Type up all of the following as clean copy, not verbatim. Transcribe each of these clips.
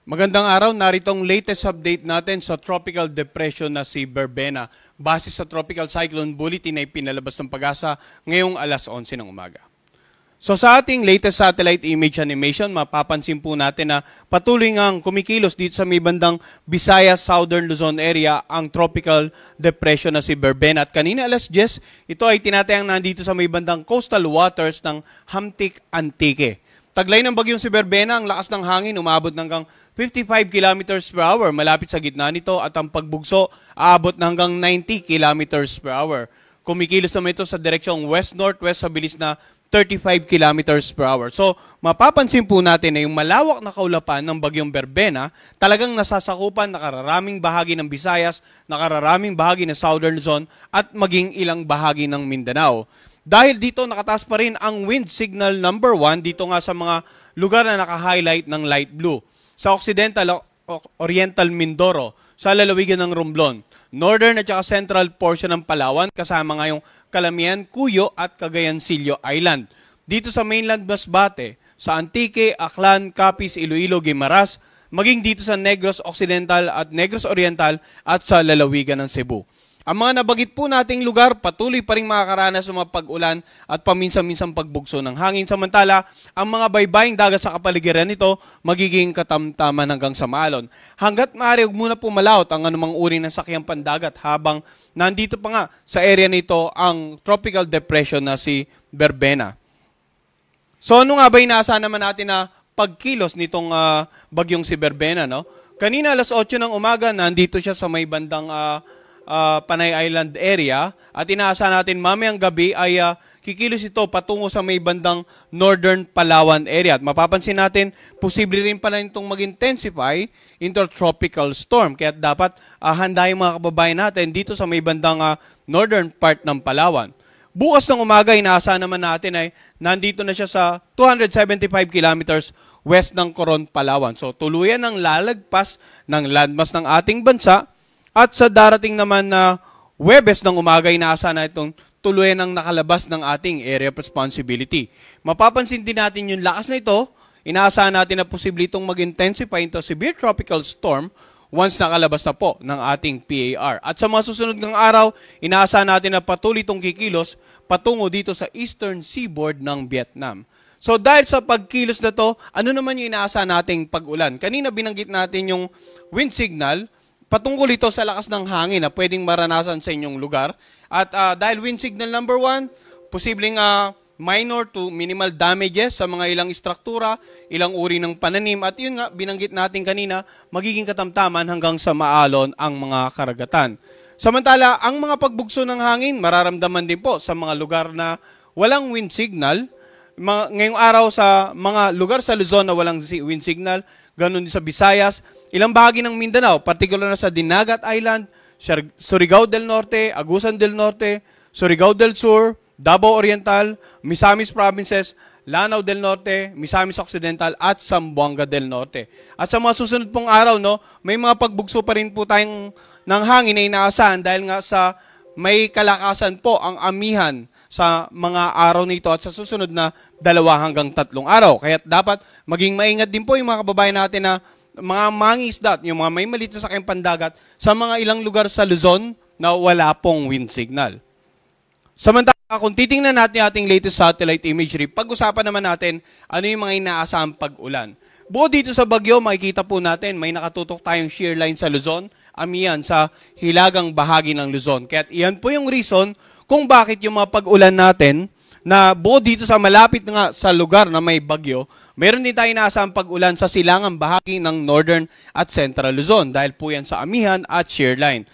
Magandang araw, naritong latest update natin sa tropical depression na si Berbena base sa Tropical Cyclone Bulletin na ipinalabas ng Pag-asa ngayong alas 11 ng umaga. So sa ating latest satellite image animation, mapapansin po natin na patuloy ngang kumikilos dito sa may bandang Visayas, Southern Luzon area ang tropical depression na si Berbena. At kanina alas 10, ito ay tinatayang nandito sa may bandang coastal waters ng Hamtic Antique. Taglay ng bagyong si Berbena, ang lakas ng hangin umabot hanggang 55 km per hour malapit sa gitna nito at ang pagbugso aabot na hanggang 90 km per hour. Kumikilos naman ito sa direksyong west-northwest sa bilis na 35 km per hour. So, mapapansin po natin na yung malawak na kaulapan ng bagyong Berbena talagang nasasakupan nakararaming bahagi ng Visayas, nakararaming bahagi ng Southern Luzon at maging ilang bahagi ng Mindanao. Dahil dito nakataas pa rin ang wind signal number 1 dito nga sa mga lugar na naka-highlight ng light blue. Sa Occidental, Oriental Mindoro, sa lalawigan ng Romblon, Northern at saka Central portion ng Palawan, kasama nga yung Calamian, Cuyo at Cagayancillo Island. Dito sa mainland Masbate, sa Antique, Aklan, Capiz, Iloilo, Guimaras, maging dito sa Negros Occidental at Negros Oriental at sa lalawigan ng Cebu. Ang mga nabagit po nating lugar, patuloy pa rin makakaranas ng mga pag-ulan at paminsan-minsang pagbugso ng hangin. Samantala, ang mga baybaying dagat sa kapaligiran nito, magiging katamtaman hanggang sa maalon. Hanggat maaari, huwag muna po malaot ang anumang uri ng sakyang pandagat habang nandito pa nga sa area nito ang tropical depression na si Berbena. So ano nga ba inaasahan naman natin na pagkilos nitong bagyong si Berbena? No? Kanina alas 8 ng umaga, nandito siya sa may bandang Panay Island area at inaasahan natin mamayang gabi ay kikilos ito patungo sa may bandang Northern Palawan area. At mapapansin natin, posible rin pala itong mag-intensify into tropical storm. Kaya dapat handa yung mga kababayan natin dito sa may bandang northern part ng Palawan. Bukas ng umaga, inaasahan naman natin ay nandito na siya sa 275 kilometers west ng Coron, Palawan. So tuluyan ng lalagpas ng landmass ng ating bansa. At sa darating naman na Huwebes ng umaga, inaasahan na itong tuluyan ng nakalabas ng ating area of responsibility. Mapapansin din natin yung lakas na ito, inaasahan natin na posible itong mag-intensify into severe tropical storm once nakalabas na po ng ating PAR. At sa mga susunod ng araw, inaasahan natin na patuloy itong kikilos patungo dito sa eastern seaboard ng Vietnam. So dahil sa pagkilos na to, ano naman yung inaasahan nating pag-ulan? Kanina binanggit natin yung wind signal, patungkol ito sa lakas ng hangin na pwedeng maranasan sa inyong lugar. At dahil wind signal number 1, posibleng minor to minimal damages sa mga ilang istruktura, ilang uri ng pananim. At yun nga, binanggit natin kanina, magiging katamtaman hanggang sa maalon ang mga karagatan. Samantala, ang mga pagbugso ng hangin, mararamdaman din po sa mga lugar na walang wind signal. Ngayong araw sa mga lugar sa Luzon na walang wind signal, ganun din sa Visayas, ilang bahagi ng Mindanao, partikular na sa Dinagat Island, Surigao del Norte, Agusan del Norte, Surigao del Sur, Davao Oriental, Misamis Provinces, Lanao del Norte, Misamis Occidental at Zamboanga del Norte. At sa mga susunod pong araw, no, may mga pagbugso pa rin po tayong ng hangin na inaasahan dahil nga sa may kalakasan po ang amihan sa mga araw nito at sa susunod na 2 hanggang 3 araw. Kaya dapat maging maingat din po yung mga kababayan natin na mga mangingisda, yung mga may maliit na sakyang pandagat sa mga ilang lugar sa Luzon na wala pong wind signal. Samantala, kung titingnan natin ating latest satellite imagery, pag-usapan naman natin ano yung mga inaasahang pag-ulan. Bukod dito sa bagyo, makikita po natin may nakatutok tayong shear line sa Luzon, amihan sa hilagang bahagi ng Luzon. Kaya iyan po yung reason kung bakit yung mga pag-ulan natin na bukod dito sa malapit nga sa lugar na may bagyo, meron din tayo inaasahang pag-ulan sa silangang bahagi ng Northern at Central Luzon dahil po yan sa amihan at shear line.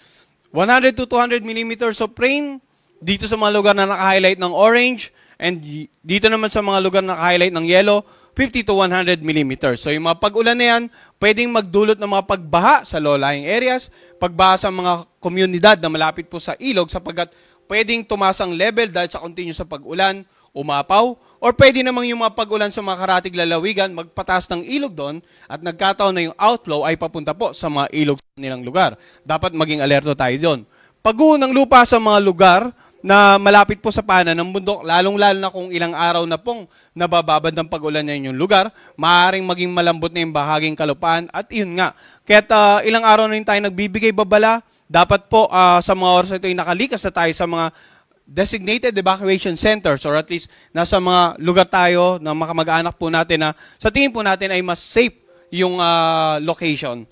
100 to 200 millimeters of rain dito sa mga lugar na naka-highlight ng orange and dito naman sa mga lugar na naka-highlight ng yellow, 50 to 100 millimeters. So yung mga pag-ulan na yan, pwedeng magdulot ng mga pagbaha sa low-lying areas, pagbaha sa mga komunidad na malapit po sa ilog sapagkat pwedeng tumaas ang level dahil sa continuous sa pag-ulan, umapaw, or pwede namang yung mga pag-ulan sa mga karatig lalawigan, magpataas ng ilog doon at nagkataon na yung outflow ay papunta po sa mga ilog sa nilang lugar. Dapat maging alerto tayo doon. Pag-uho ng lupa sa mga lugar na malapit po sa paanan ng bundok, lalong-lalo na kung ilang araw na pong nabababad ng pag-ulan na inyong lugar, maaaring maging malambot na yung bahaging kalupaan. At yun nga, kaya't ilang araw na rin tayo nagbibigay babala, dapat po sa mga oras na ito ay nakalikas na tayo sa mga designated evacuation centers or at least nasa mga lugar tayo na makamag-anak po natin na sa tingin po natin ay mas safe yung location.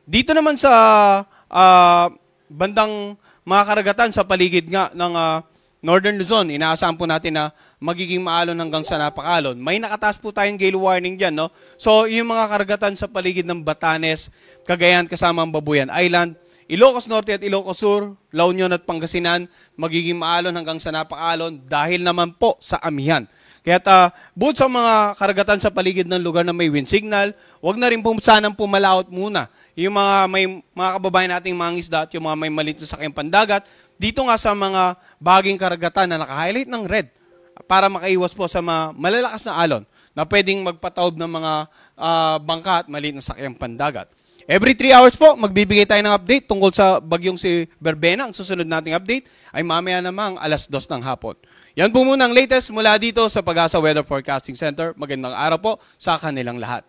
Dito naman sa bandang mga karagatan sa paligid nga ng Northern Luzon, inaasahan po natin na magiging maalon hanggang sa napakalon. May nakataas po tayong gale warning dyan, no? So, yung mga karagatan sa paligid ng Batanes, Cagayan kasama ang Babuyan Island, Ilocos Norte at Ilocos Sur, La Union at Pangasinan, magiging maalon hanggang sa napakalon dahil naman po sa amihan. Kaya bukod sa mga karagatan sa paligid ng lugar na may wind signal, wag na rin po sanang pumalaot muna. Yung mga kababayan nating mga isda at yung mga may maliit na sakyang pandagat, dito nga sa mga baging karagatan na naka-highlight ng red para makaiwas po sa mga malalakas na alon na pwedeng magpataob ng mga bangka at maliit na sakyang pandagat. Every 3 hours po, magbibigay tayo ng update tungkol sa bagyong si Berbena. Ang susunod nating update ay mamaya namang 2:00 ng hapon. Yan po muna ang latest mula dito sa Pag-asa Weather Forecasting Center. Magandang araw po sa kanilang lahat.